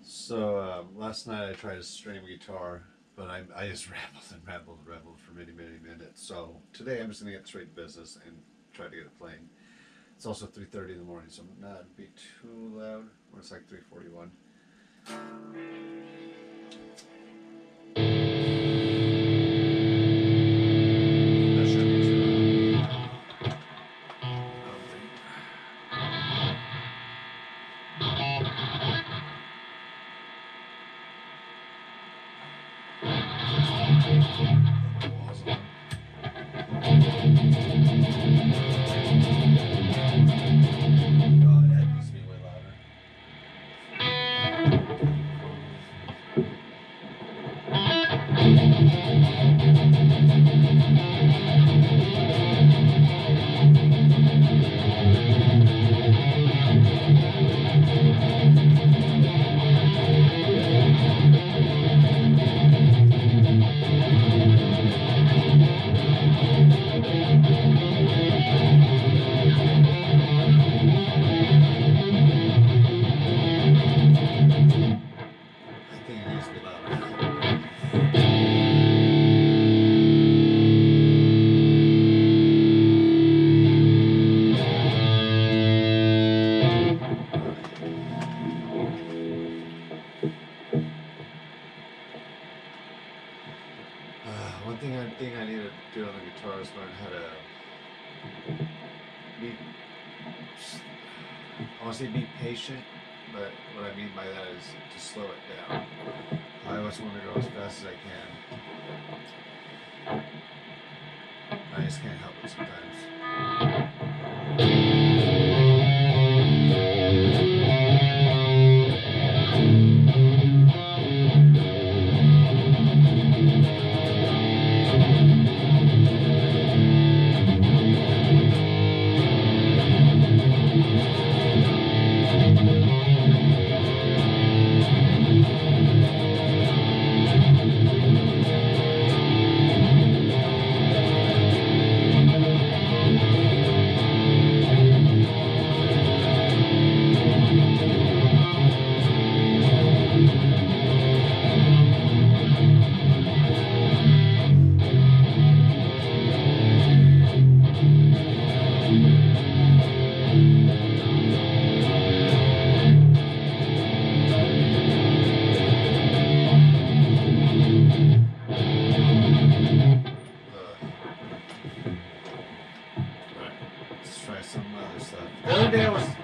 Last night I tried to strum guitar, but I just rambled for many minutes. So today I'm just gonna get straight to business and try to get it playing. It's also 3:30 in the morning, so I'm not be too loud. When it's like 3:41. That shouldn't be too loud. I don't think. One thing I need to do on the guitar is learn how to be, I want to say be patient, but what I mean by that is to slow it down. I always want to go as fast as I can. I just can't help it sometimes.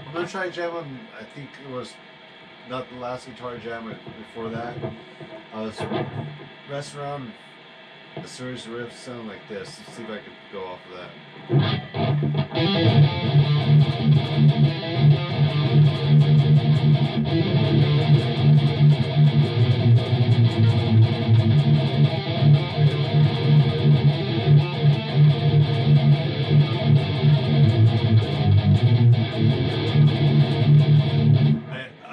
I'm gonna try jamming. I think it was not the last guitar jam, but before that, I was messing around a series of riffs sounding like this. Let's see if I could go off of that.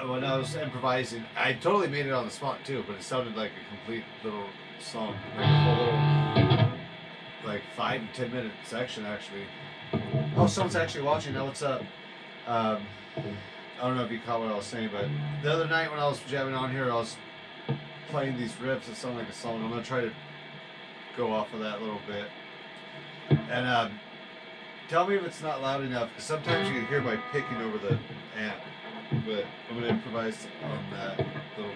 When I was improvising, I totally made it on the spot too, but it sounded like a complete little song, like a whole little, like 5 to 10 minute section actually. Oh, someone's actually watching now. What's up? I don't know if you caught what I was saying, but the other night when I was jamming on here, I was playing these riffs that sound like a song. I'm gonna try to go off of that a little bit, and tell me if it's not loud enough, because sometimes you can hear my picking over the amp. But I'm going to improvise on that a little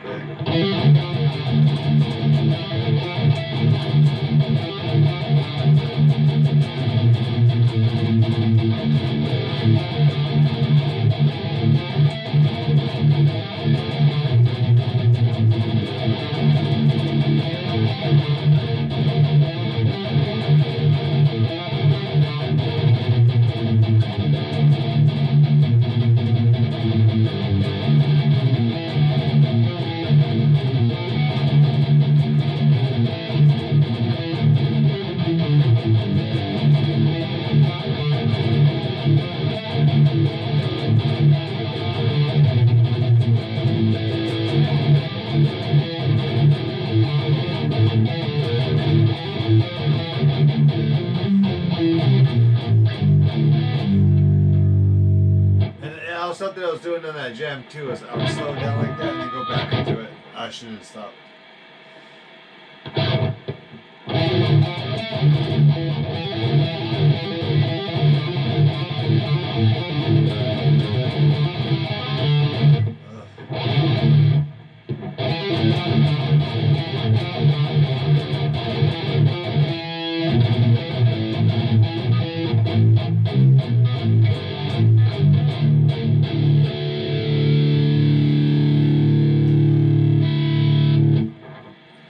something I was doing on that jam too is I would slow down like that and then go back into it. I shouldn't have stopped.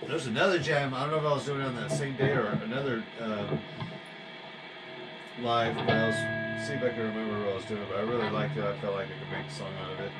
There's another jam. I don't know if I was doing it on that same day or another live, but I was see if I can remember what I was doing. But I really liked it. I felt like I could make a song out of it.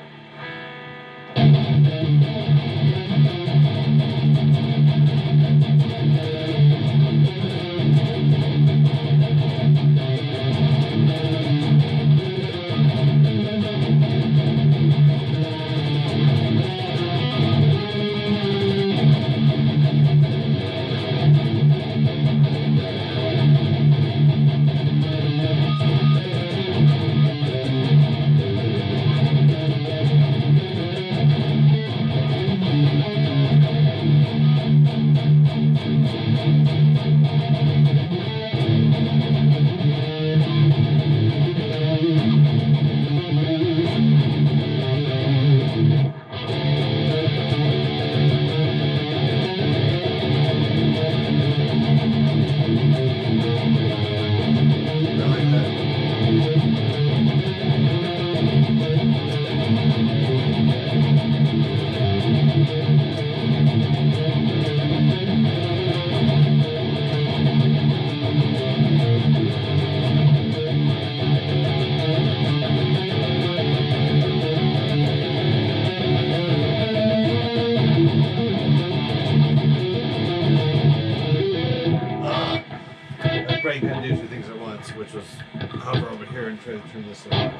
Brain couldn't do two things at once, which was hover over here and try to turn this around.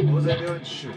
What was I doing? Shoot.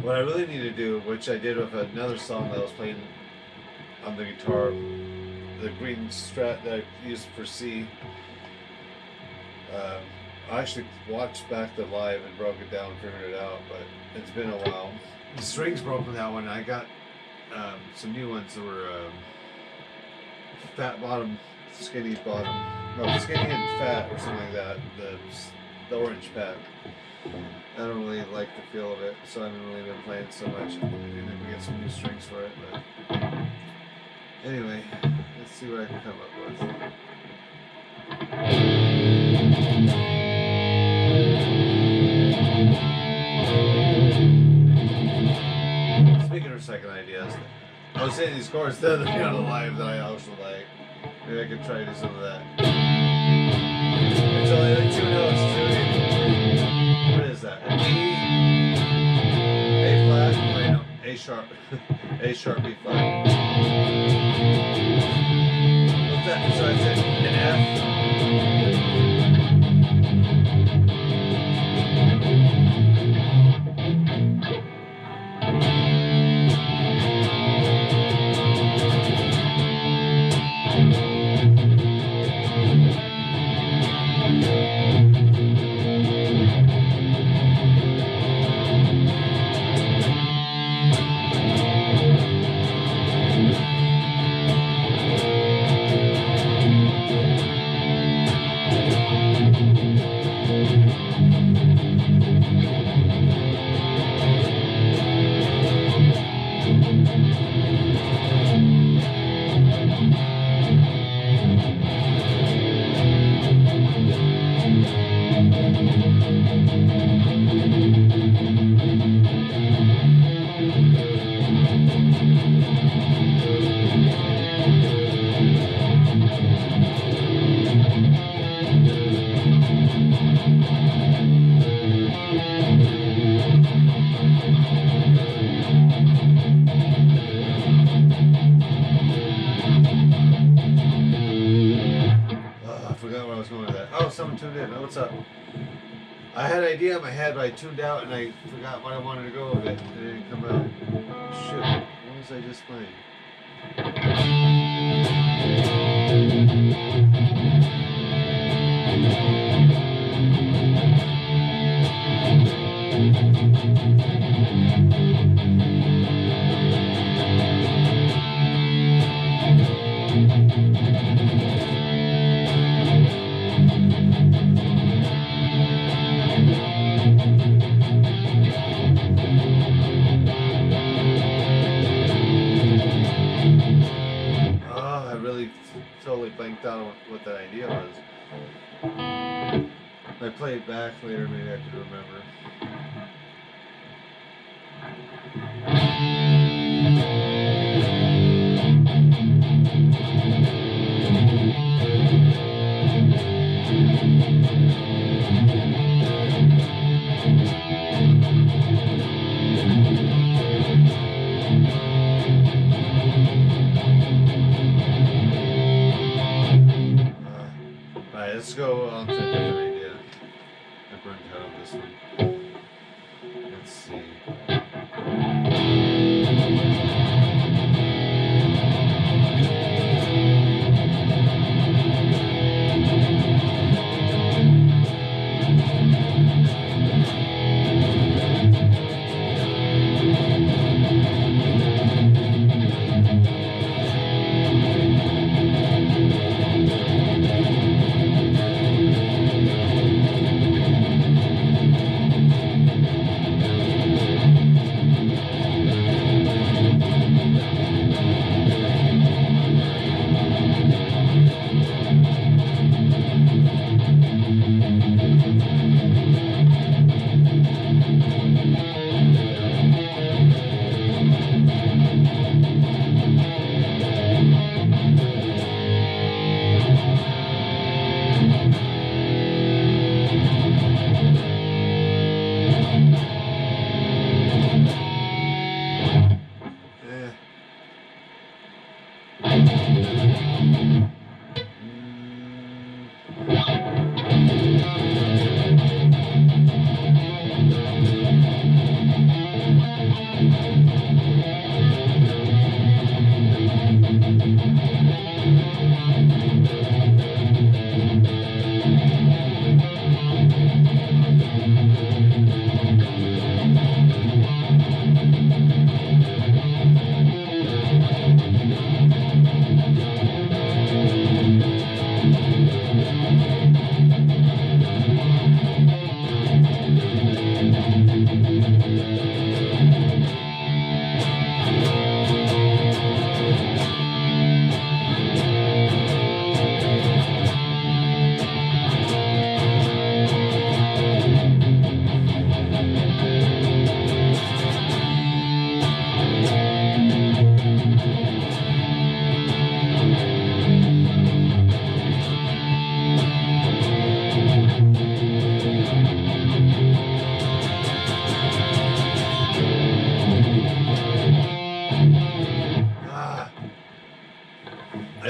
What I really need to do, which I did with another song that I was playing on the guitar, the green Strat that I used for C. I actually watched back the live and broke it down and figured it out, but it's been a while. The strings broke on that one. I got some new ones that were fat bottom, skinny bottom. No, skinny and fat or something like that. The orange pad. I don't really like the feel of it, so I haven't really been playing so much. Maybe we get some new strings for it, but anyway, let's see what I can come up with. Speaking of second ideas, I was saying these chords the other day on the live that I also like. Maybe I could try to do some of that. It's only like 2 notes, too. What is that? A D, sharp, A sharp, B flat. What's that? So it's an F. Someone tuned in. Oh, what's up? I had an idea in my head, but I tuned out and I forgot what I wanted to go with it. It didn't come out. Shoot. What was I just playing? Totally blanked out on what that idea was. If I play it back later, maybe I could remember. Let's go on to a different idea. I burned out on this one. Let's see.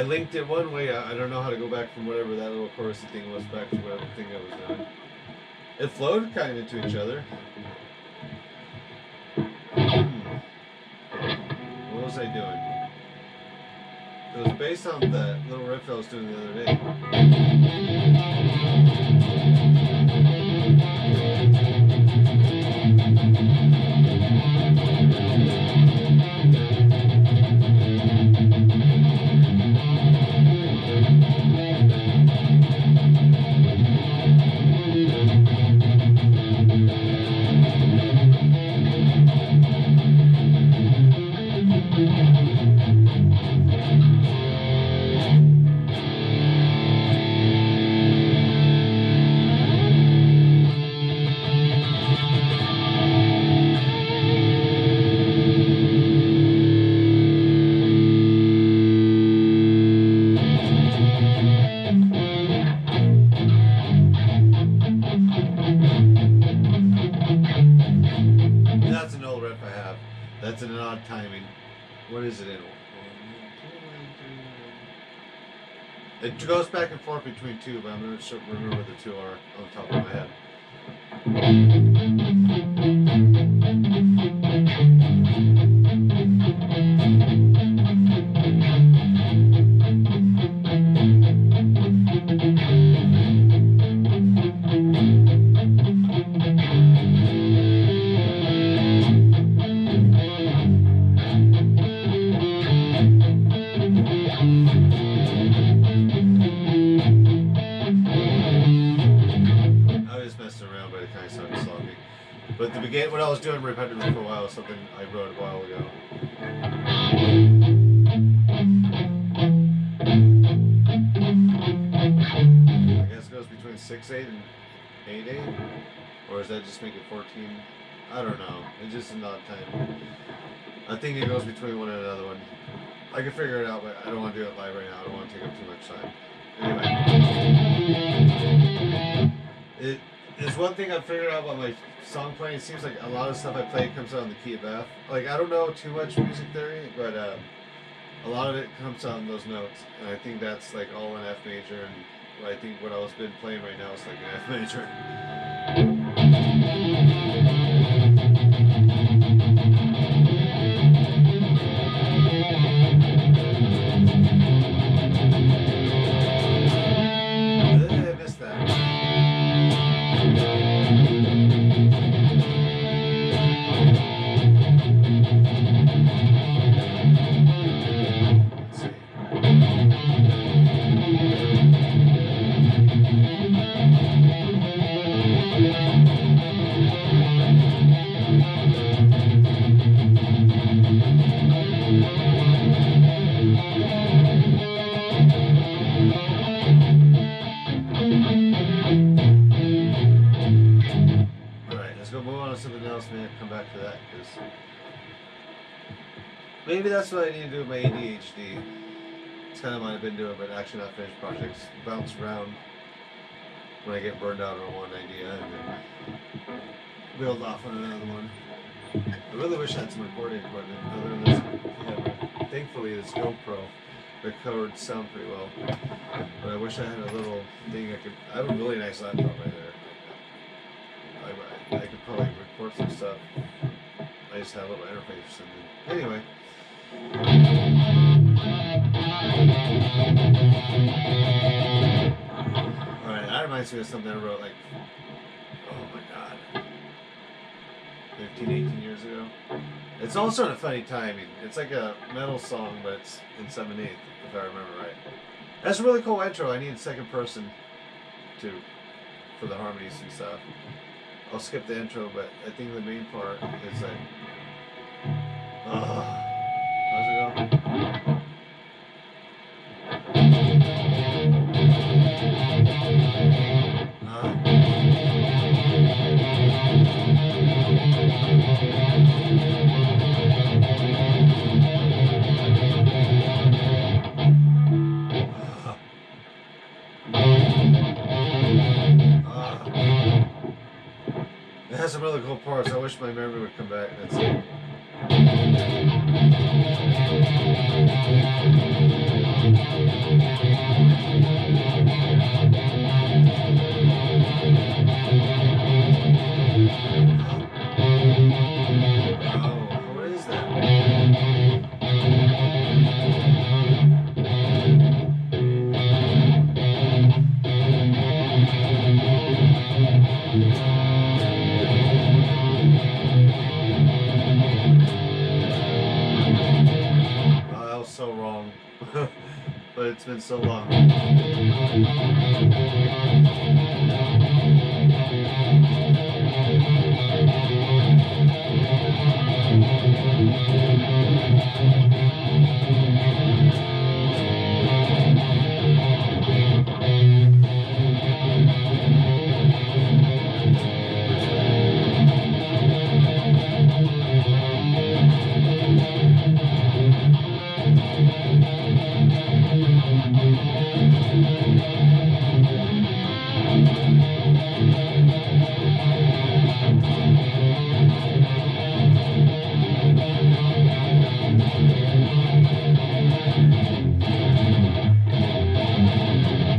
linked it one way. I don't know how to go back from whatever that little chorusy thing was back to whatever thing I was doing. It flowed kind of into each other. What was I doing? It was based on the little riff I was doing the other day. That's an old riff I have. That's in an odd timing. What is it in? It goes back and forth between two, but I'm not sure remember what the two are on top of my head. But the beginning, when I was doing repetitive for a while, something I wrote a while ago. I guess it goes between 6/8 and 8/8, or does that just make it 14? I don't know. It's just an odd time. I think it goes between one and another one. I can figure it out, but I don't want to do it live right now. I don't want to take up too much time. Anyway, there's one thing I've figured out about my song playing. It seems like a lot of stuff I play comes out in the key of F. Like, I don't know too much music theory, but a lot of it comes out in those notes. And I think that's like all in F major. And I think what I was been playing right now is like an F major. I missed that. Something else, man. Come back to that, because maybe that's what I need to do with my ADHD. It's kind of what I've been doing, but actually not finished projects. Bounce around when I get burned out on one idea and then build off on another one. I really wish I had some recording equipment other than this camera. Thankfully, this GoPro records sound pretty well, but I wish I had a little thing I could. I have a really nice laptop right there. I could probably record some stuff. I just have a little interface or something. Anyway. Alright, that reminds me of something I wrote like, oh my god, 15, 18 years ago. It's all sort of funny timing. It's like a metal song, but it's in 7/8, if I remember right. That's a really cool intro. I need a second person for the harmonies and stuff. I'll skip the intro, but I think the main part is like, how's it go? It has some really cool parts. I wish my memory would come back. That's it. Oh, what is that? Oh, that was so wrong. But it's been so long.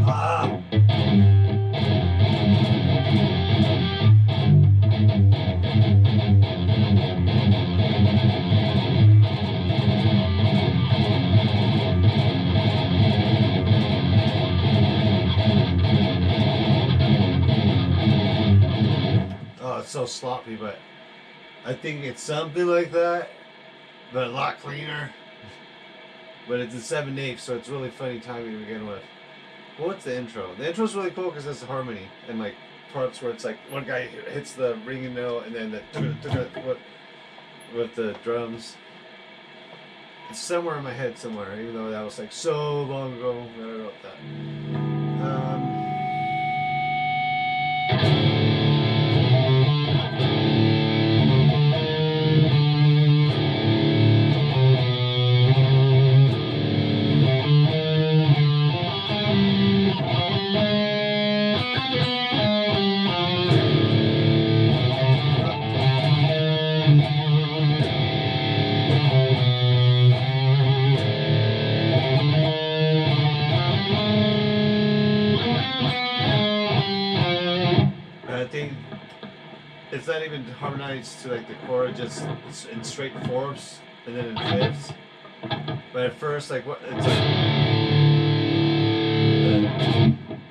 Ah! Oh, it's so sloppy, but I think it's something like that, but a lot cleaner. But it's in 7/8, so it's really funny timing to begin with. Well, what's the intro? The intro's really cool because it's a harmony and like parts where it's like one guy hits the ringing note and then the with the drums. It's somewhere in my head somewhere, even though that was like so long ago that I wrote that. I think it's not even harmonized to like the chord, just it's in straight fourths and then in fifths. But at first, like what it's like,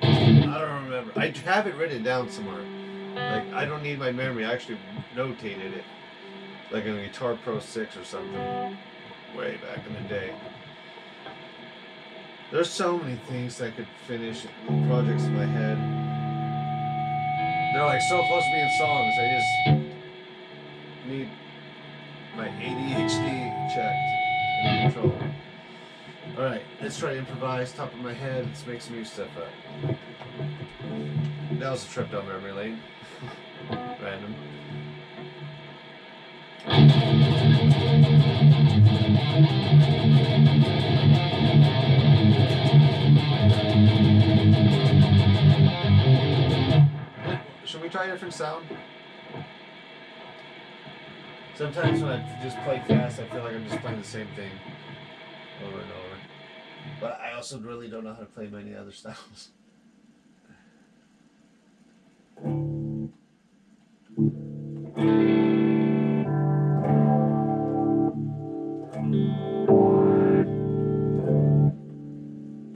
I don't remember. I have it written down somewhere. Like I don't need my memory. I actually notated it, like in a Guitar Pro 6 or something, way back in the day. There's so many things that could finish projects in my head. They're like so close to being songs. I just need my ADHD checked and controlled. Alright, let's try to improvise. Top of my head, let's make some new stuff up. That was a trip down memory lane. Random. Should we try a different sound? Sometimes when I just play fast, I feel like I'm just playing the same thing over and over. But I also really don't know how to play many other styles.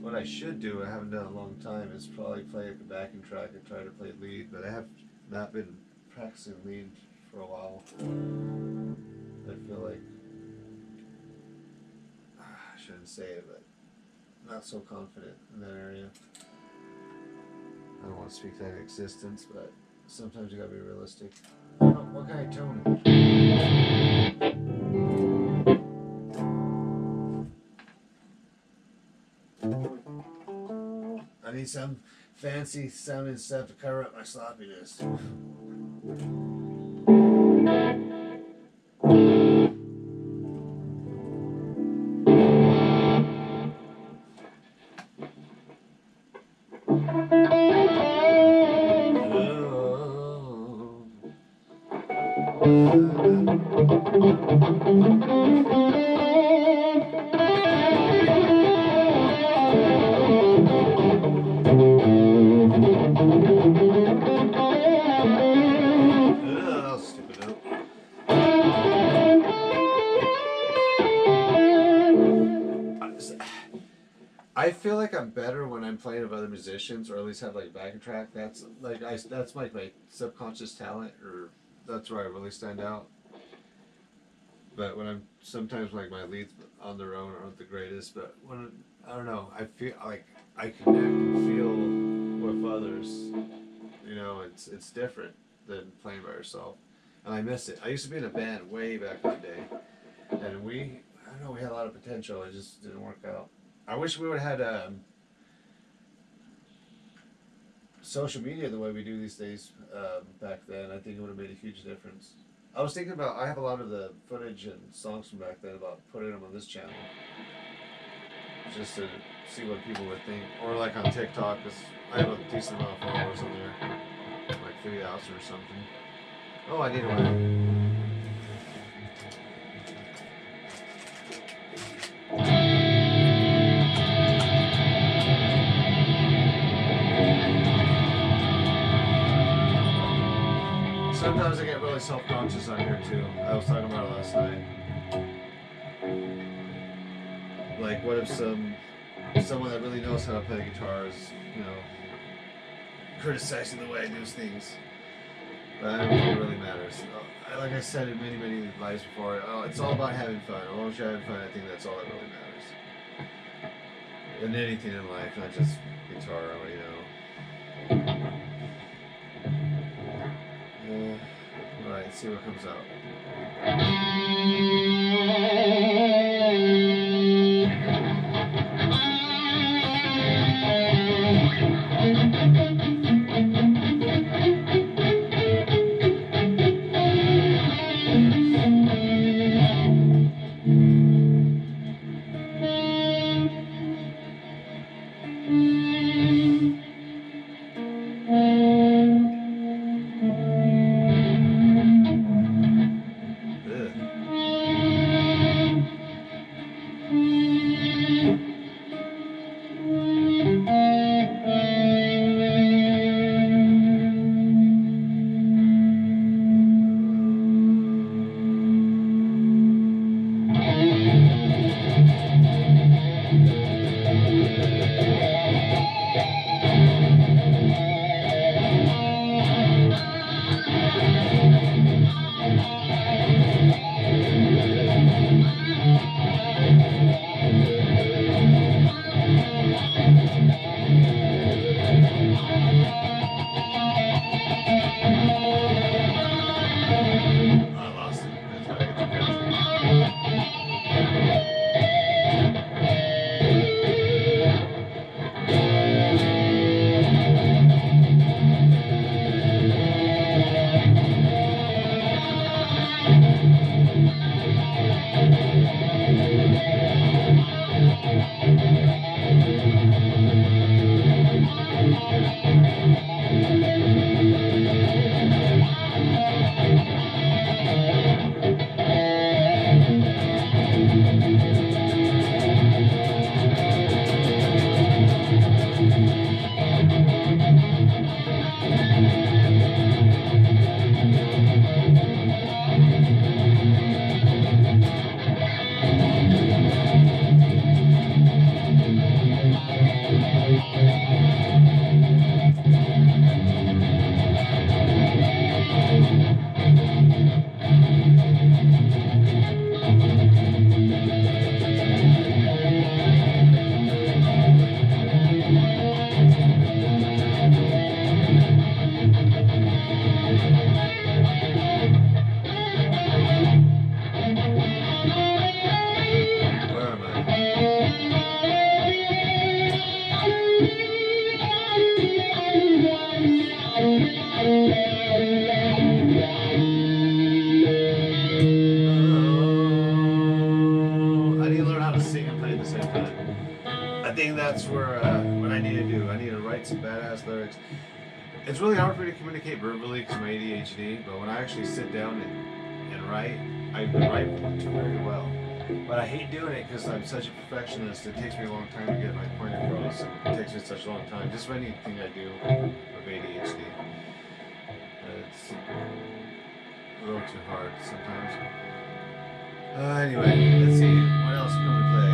What I should do, I haven't done in a long time, is probably play like a backing track and try to play lead, but I have not been practicing lead for a while. I feel like I shouldn't say it, but not so confident in that area. I don't want to speak that in existence, but sometimes you gotta be realistic. I don't know, what kind of tone? I need some fancy sounding stuff to cover up my sloppiness. That was stupid note. I feel like I'm better when I'm playing with other musicians, or at least have like a backing track. That's like that's like my subconscious talent, or that's where I really stand out. But when I'm sometimes like my leads on their own aren't the greatest, but when I don't know, I feel like I connect and feel with others. You know, it's different than playing by yourself, and I miss it. I used to be in a band way back in the day, and I don't know, we had a lot of potential. It just didn't work out. I wish we would have had social media the way we do these days back then. I think it would have made a huge difference. I was thinking about, I have a lot of the footage and songs from back then about putting them on this channel, just to see what people would think. Or like on TikTok, because I have a decent amount of followers on there, like 3,000 or something. Oh, I need one. Sometimes I get really self-conscious on here too. I was talking about it last night. Like, what if someone that really knows how to play the guitar is, you know, criticizing the way I do things? But I don't think it really matters. Like I said in many lives before, it's all about having fun. As long as you're having fun, I think that's all that really matters. In anything in life, not just guitar, you know. Alright, see what comes out. That's where what I need to do. I need to write some badass lyrics. It's really hard for me to communicate verbally because of my ADHD, but when I actually sit down and and write, I write very well. But I hate doing it because I'm such a perfectionist. It takes me a long time to get my point across. It takes me such a long time. Just for anything I do with ADHD. It's a little too hard sometimes. Anyway, let's see. What else can we play?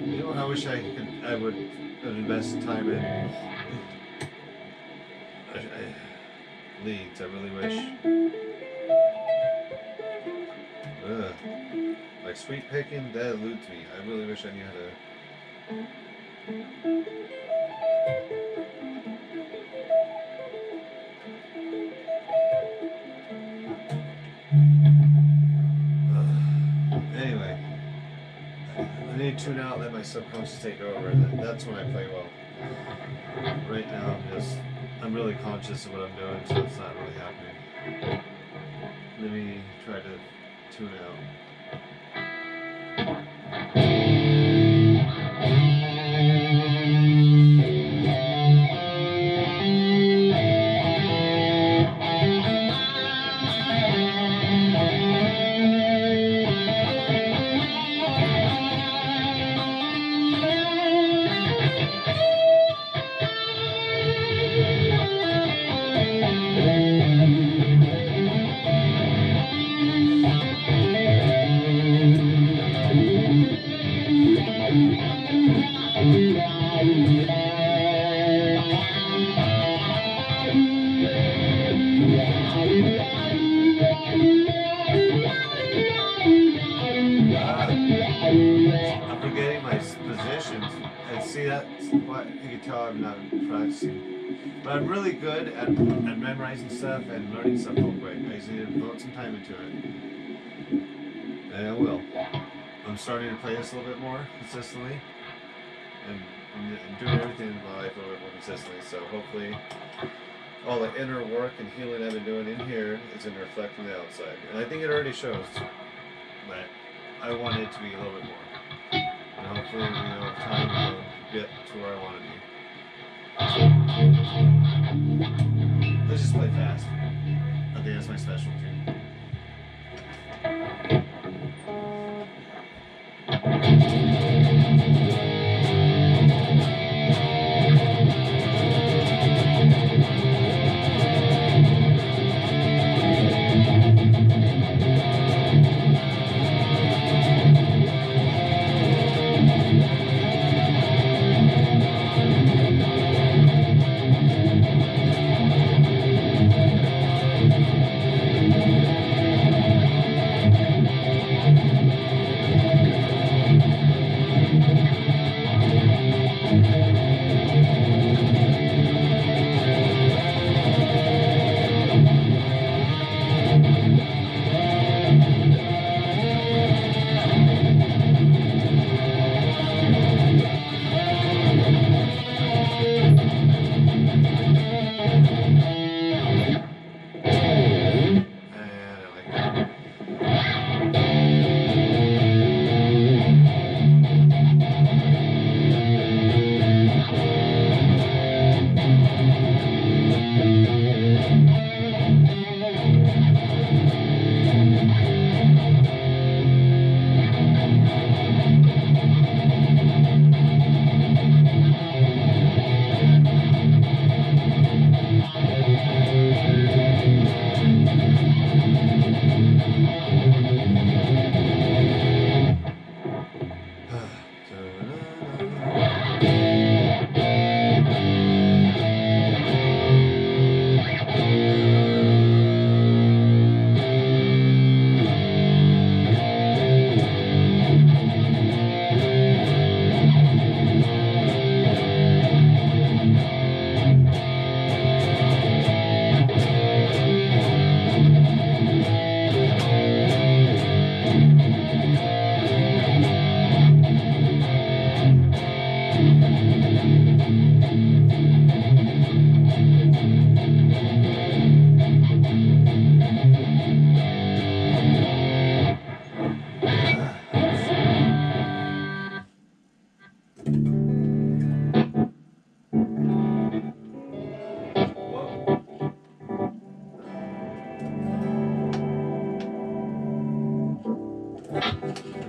You know what I wish I would invest time in leads. I really wish. Like sweet picking, that eludes me. I really wish I knew how to. Anyway, I need to tune out, let my subconscious take over. That's when I play well. Right now, I'm really conscious of what I'm doing, so it's not really happening. Let me try to tune out. I'm forgetting my positions, and see that's what you can tell I'm not practicing. But I'm really good at memorizing stuff and learning stuff real quick. I just need to devote some time into it, and I will. I'm starting to play this a little bit more consistently, and doing everything in my life a little bit more consistently. So hopefully, all the inner work and healing I've been doing in here is going to reflect on the outside, and I think it already shows. But I want it to be a little bit more. And hopefully, time will get to where I want to be. Let's just play fast. I think that's my specialty.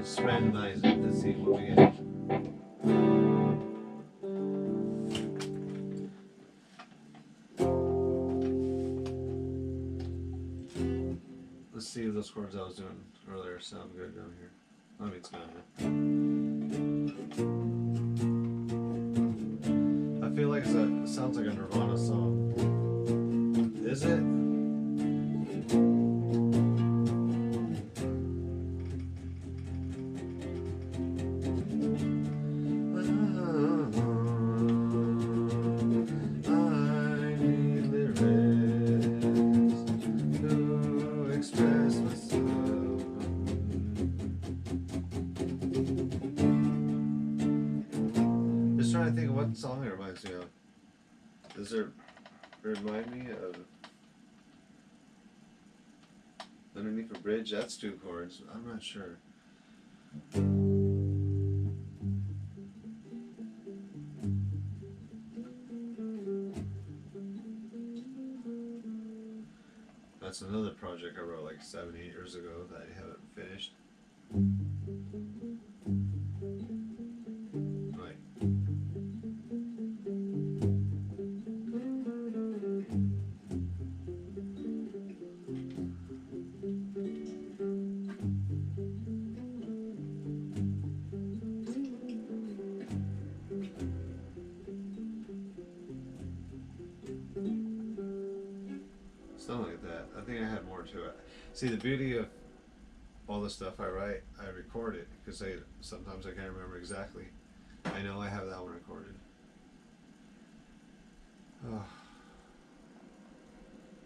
Let's randomize it. Let's see what we get. Let's see if those chords I was doing earlier sound good down here. I mean, it's kind of. I feel like it sounds like a Nirvana song. Is it? Trying to think of what song it reminds me of. Does it remind me of Underneath a Bridge? That's two chords. I'm not sure. That's another project I wrote like 7-8 years ago that I haven't finished. Something like that. I think I had more to it. See, the beauty of all the stuff I write, I record it because sometimes I can't remember exactly. I know I have that one recorded. Oh.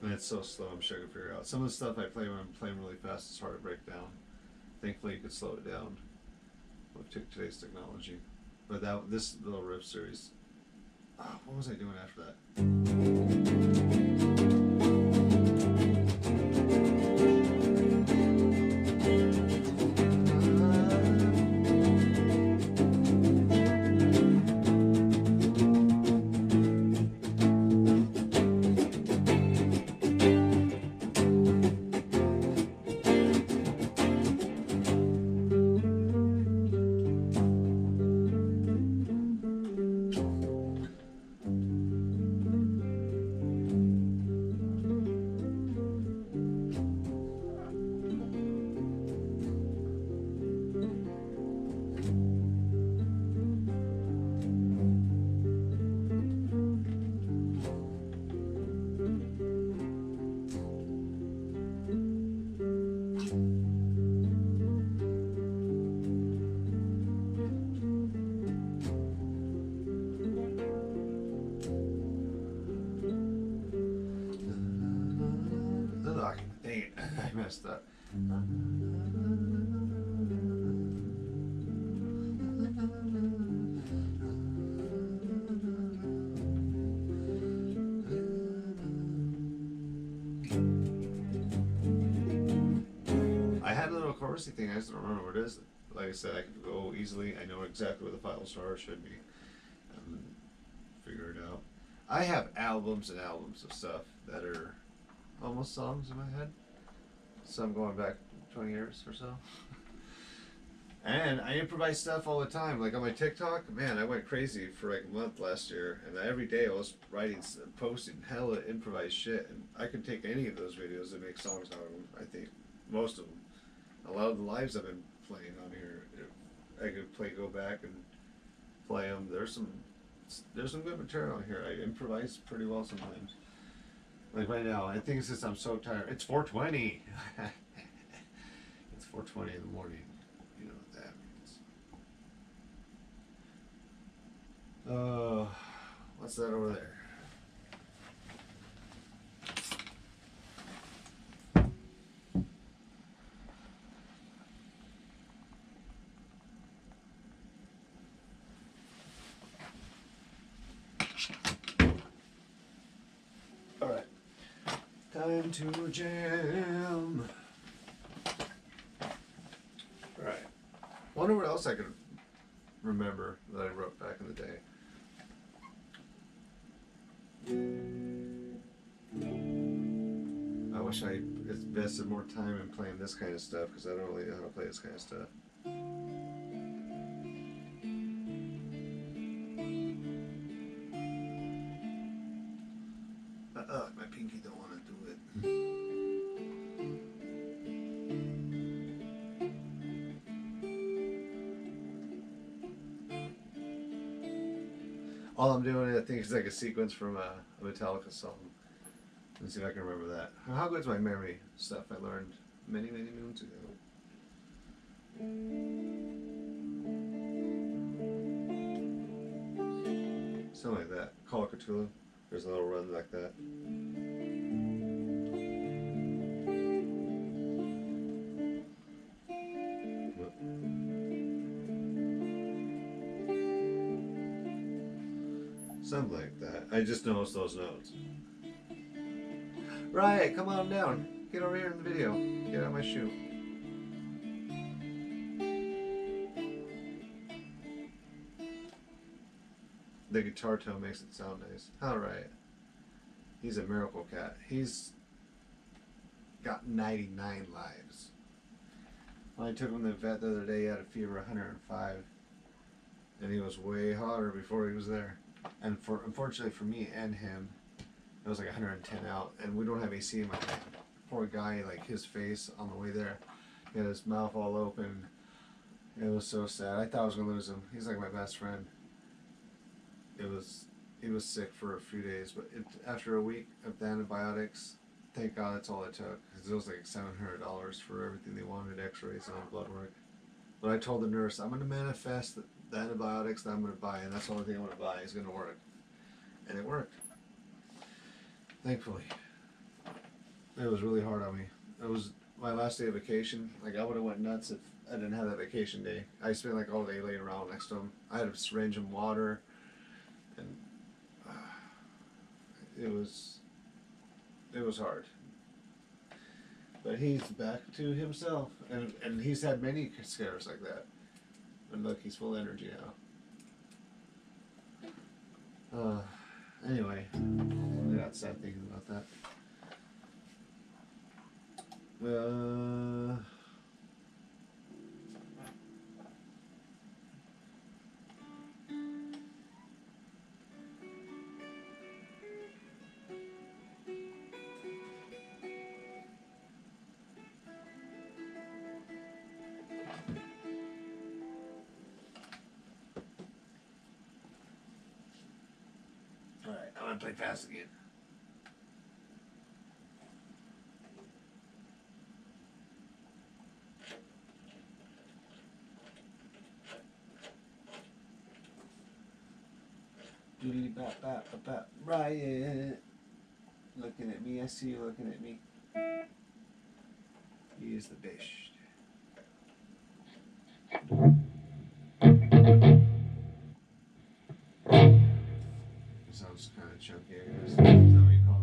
And it's so slow, I'm sure I can figure it out. Some of the stuff I play when I'm playing really fast is hard to break down. Thankfully, you could slow it down with today's technology. But this little riff series, what was I doing after that? Dang it, I messed up. I had a little chorusy thing, I just don't remember what it is. Like I said, I could go easily, I know exactly where the files are, should be. Figure it out. I have albums and albums of stuff that are almost songs in my head. So I'm going back 20 years or so. And I improvise stuff all the time. Like on my TikTok, man, I went crazy for like a month last year. And every day I was writing, posting hella improvised shit. And I could take any of those videos and make songs out of them. I think most of them. A lot of the lives I've been playing on here, I could go back and play them. There's some good material on here. I improvise pretty well sometimes. Like right now, I think it's just I'm so tired. It's 4:20. It's 4:20 in the morning. You know what that means. What's that over there? Time to jam. Alright. Wonder what else I could remember that I wrote back in the day. I wish I invested more time in playing this kind of stuff because I don't really know how to play this kind of stuff. All I'm doing, I think, is like a sequence from a Metallica song. Let's see if I can remember that. How good's my memory? Stuff I learned many, many moons ago. Something like that. Call of Cthulhu. There's a little run like that. Something like that. I just noticed those notes. Right, come on down. Get over here in the video. Get out of my shoe. The guitar tone makes it sound nice. Alright. He's a miracle cat. He's got 99 lives. When I took him to the vet the other day, he had a fever of 105. And he was way hotter before he was there. And unfortunately for me and him, it was like 110 out. And we don't have AC in my van. Poor guy, like his face on the way there, he had his mouth all open. It was so sad. I thought I was going to lose him. He's like my best friend. He was sick for a few days, but after a week of the antibiotics, thank God that's all it took. Because it was like $700 for everything they wanted, x-rays and blood work. But I told the nurse, I'm going to manifest the antibiotics that I'm going to buy, and that's the only thing I'm going to buy is going to work. And it worked. Thankfully. It was really hard on me. It was my last day of vacation. Like, I would have went nuts if I didn't have that vacation day. I spent like all day laying around next to him. I had to syringe him water. And it was hard, but he's back to himself, and he's had many scares like that. And look, he's full of energy now. Anyway, I got sad thinking about that. Alright, I'm gonna play fast again. Doodly bap bap bap bap. Riot. Looking at me, I see you looking at me. He is the best. Sounds kind of chunky, I guess. Is that what you call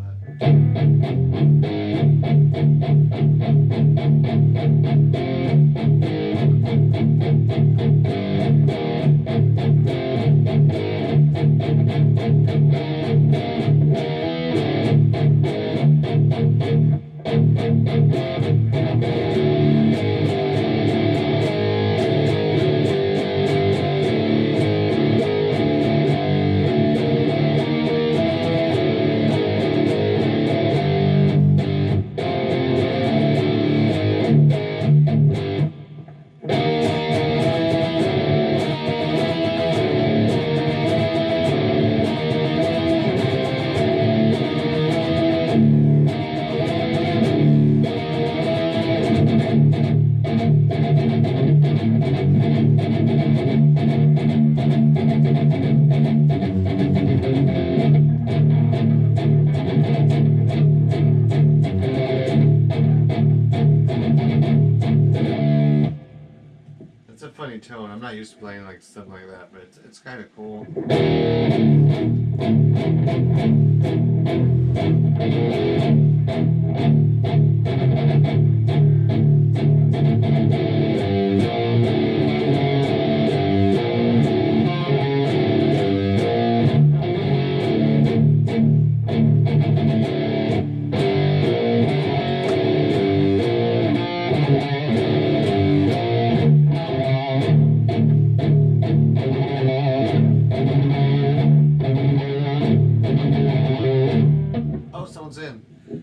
funny tone. I'm not used to playing like stuff like that, but it's kind of cool.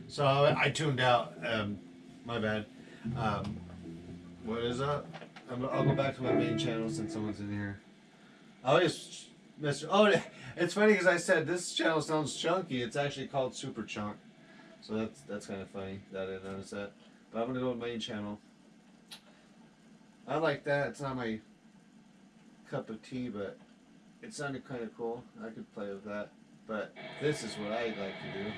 So I tuned out. My bad. What is up? I'll go back to my main channel since someone's in here. I always Mr. Oh, it's funny because I said this channel sounds chunky. It's actually called Super Chunk. So that's kind of funny that I didn't notice that. But I'm gonna go with main channel. I like that. It's not my cup of tea, but it sounded kind of cool. I could play with that. But this is what I like to do.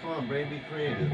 Come on, brain, be creative.